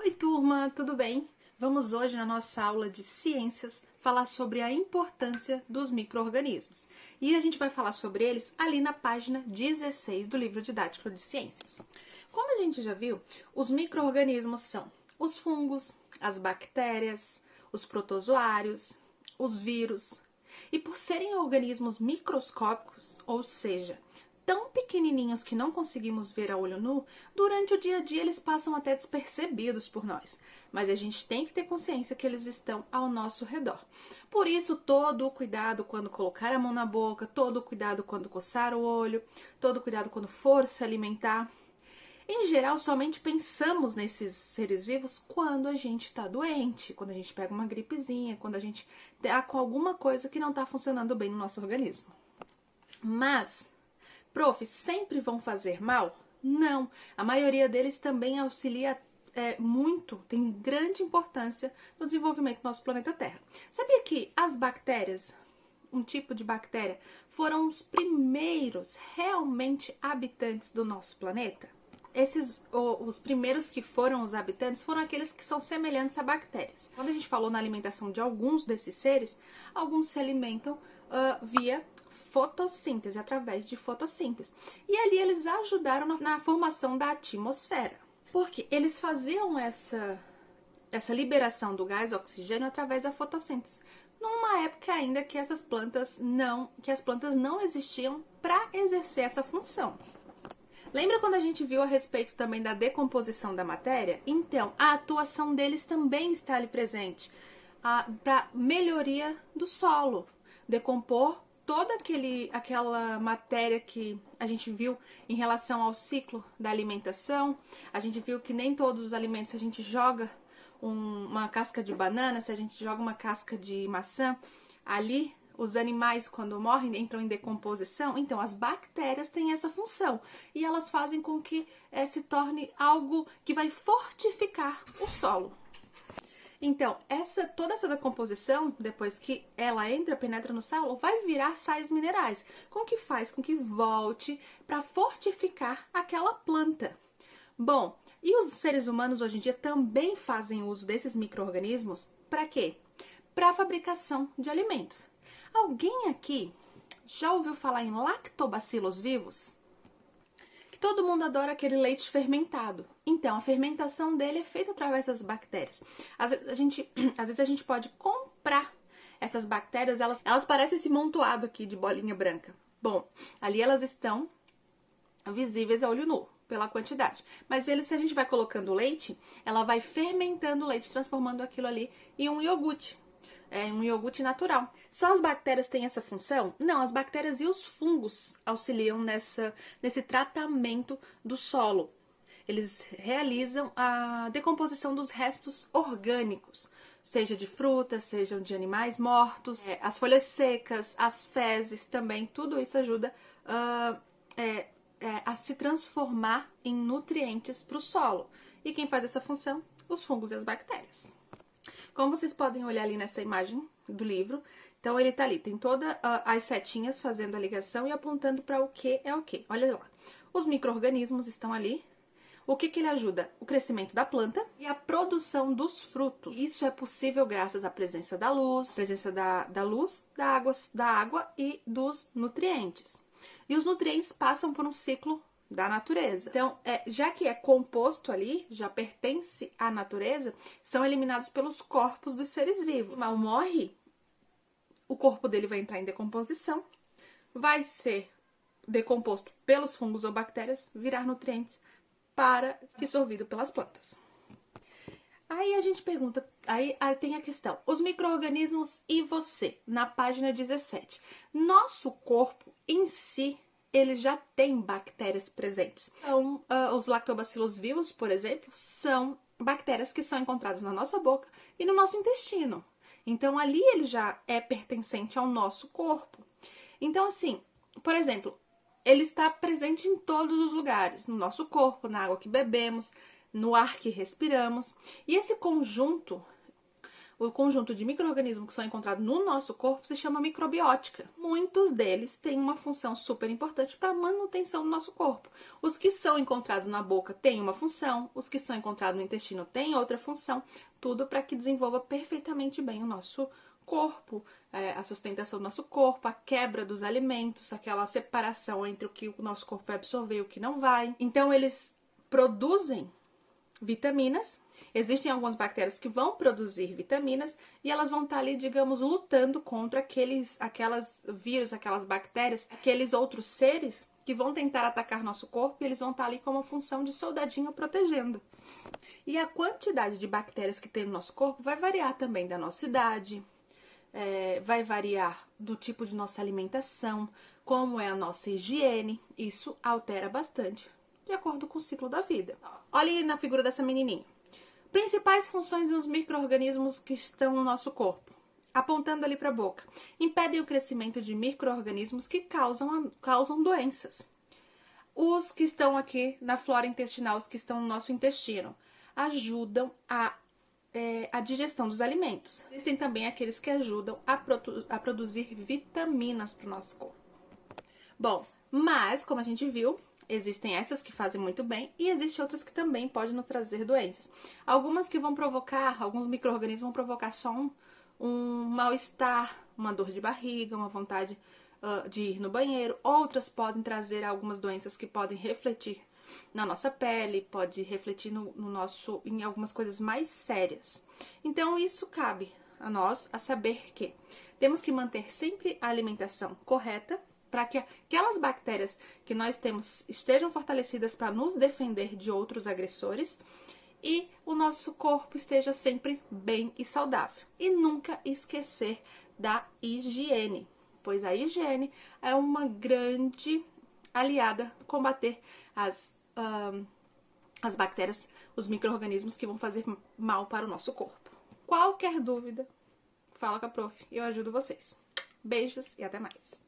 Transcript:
Oi, turma, tudo bem? Vamos hoje, na nossa aula de ciências, falar sobre a importância dos micro-organismos. E a gente vai falar sobre eles ali na página 16 do livro didático de ciências. Como a gente já viu, os micro-organismos são os fungos, as bactérias, os protozoários, os vírus. E por serem organismos microscópicos, ou seja, tão pequenininhos que não conseguimos ver a olho nu, durante o dia a dia eles passam até despercebidos por nós. Mas a gente tem que ter consciência que eles estão ao nosso redor. Por isso, todo o cuidado quando colocar a mão na boca, todo o cuidado quando coçar o olho, todo o cuidado quando for se alimentar. Em geral, somente pensamos nesses seres vivos quando a gente está doente, quando a gente pega uma gripezinha, quando a gente está com alguma coisa que não está funcionando bem no nosso organismo. Mas, prof, sempre vão fazer mal? Não, a maioria deles também auxilia muito, tem grande importância no desenvolvimento do nosso planeta Terra. Sabia que as bactérias, um tipo de bactéria, foram os primeiros realmente habitantes do nosso planeta? Os primeiros que foram os habitantes foram aqueles que são semelhantes a bactérias. Quando a gente falou na alimentação de alguns desses seres, alguns se alimentam via fotossíntese, através de fotossíntese. E ali eles ajudaram na formação da atmosfera. Porque eles faziam essa liberação do gás oxigênio através da fotossíntese. Numa época ainda que as plantas não existiam para exercer essa função. Lembra quando a gente viu a respeito também da decomposição da matéria? Então, a atuação deles também está ali presente para melhoria do solo, decompor toda aquela matéria que a gente viu em relação ao ciclo da alimentação. A gente viu que nem todos os alimentos, se a gente joga uma casca de banana, se a gente joga uma casca de maçã, ali os animais, quando morrem, entram em decomposição. Então, as bactérias têm essa função e elas fazem com que se torne algo que vai fortificar o solo. Então, toda essa decomposição, depois que ela penetra no solo, vai virar sais minerais, com que faz com que volte para fortificar aquela planta. Bom, e os seres humanos hoje em dia também fazem uso desses micro-organismos para quê? Para a fabricação de alimentos. Alguém aqui já ouviu falar em lactobacilos vivos? Que todo mundo adora aquele leite fermentado. Então, a fermentação dele é feita através das bactérias. Às vezes a gente pode comprar essas bactérias, elas parecem esse montoado aqui de bolinha branca. Bom, ali elas estão visíveis a olho nu, pela quantidade. Mas se a gente vai colocando leite, ela vai fermentando o leite, transformando aquilo ali em um iogurte. Um iogurte natural. Só as bactérias têm essa função? Não, as bactérias e os fungos auxiliam nesse tratamento do solo. Eles realizam a decomposição dos restos orgânicos, seja de frutas, sejam de animais mortos, as folhas secas, as fezes também, tudo isso ajuda a se transformar em nutrientes para o solo. E quem faz essa função? Os fungos e as bactérias. Como vocês podem olhar ali nessa imagem do livro, então ele tá ali, tem todas as setinhas fazendo a ligação e apontando para o que é o que. Olha lá, os micro-organismos estão ali. O que ele ajuda? O crescimento da planta e a produção dos frutos. Isso é possível graças à presença da luz, da água e dos nutrientes. E os nutrientes passam por um ciclo da natureza. Então, já que é composto ali, já pertence à natureza, são eliminados pelos corpos dos seres vivos. O animal morre, o corpo dele vai entrar em decomposição, vai ser decomposto pelos fungos ou bactérias, virar nutrientes para absorvido pelas plantas. Aí a gente pergunta, aí tem a questão, os micro-organismos e você, na página 17. Nosso corpo em si, ele já tem bactérias presentes. Então, os lactobacilos vivos, por exemplo, são bactérias que são encontradas na nossa boca e no nosso intestino. Então, ali ele já é pertencente ao nosso corpo. Então, assim, por exemplo, ele está presente em todos os lugares, no nosso corpo, na água que bebemos, no ar que respiramos. E esse conjunto, o conjunto de micro-organismos que são encontrados no nosso corpo se chama microbiótica. Muitos deles têm uma função super importante para a manutenção do nosso corpo. Os que são encontrados na boca têm uma função, os que são encontrados no intestino têm outra função, tudo para que desenvolva perfeitamente bem o nosso corpo, a sustentação do nosso corpo, a quebra dos alimentos, aquela separação entre o que o nosso corpo vai absorver e o que não vai. Então, eles produzem vitaminas. Existem algumas bactérias que vão produzir vitaminas e elas vão estar ali, digamos, lutando contra aquelas vírus, aquelas bactérias, aqueles outros seres que vão tentar atacar nosso corpo e eles vão estar ali como função de soldadinho protegendo. E a quantidade de bactérias que tem no nosso corpo vai variar também da nossa idade, vai variar do tipo de nossa alimentação, como é a nossa higiene, isso altera bastante de acordo com o ciclo da vida. Olha aí na figura dessa menininha. Principais funções dos micro-organismos que estão no nosso corpo. Apontando ali para a boca. Impedem o crescimento de micro-organismos que causam doenças. Os que estão aqui na flora intestinal, os que estão no nosso intestino, ajudam a digestão dos alimentos. Existem também aqueles que ajudam a produzir vitaminas para o nosso corpo. Bom, mas, como a gente viu, existem essas que fazem muito bem e existem outras que também podem nos trazer doenças. Algumas que vão provocar, alguns micro-organismos vão provocar só um mal-estar, uma dor de barriga, uma vontade de ir no banheiro. Outras podem trazer algumas doenças que podem refletir na nossa pele, pode refletir em algumas coisas mais sérias. Então, isso cabe a nós a saber que temos que manter sempre a alimentação correta, para que aquelas bactérias que nós temos estejam fortalecidas para nos defender de outros agressores e o nosso corpo esteja sempre bem e saudável. E nunca esquecer da higiene, pois a higiene é uma grande aliada a combater as bactérias, os micro-organismos que vão fazer mal para o nosso corpo. Qualquer dúvida, fala com a prof, eu ajudo vocês. Beijos e até mais!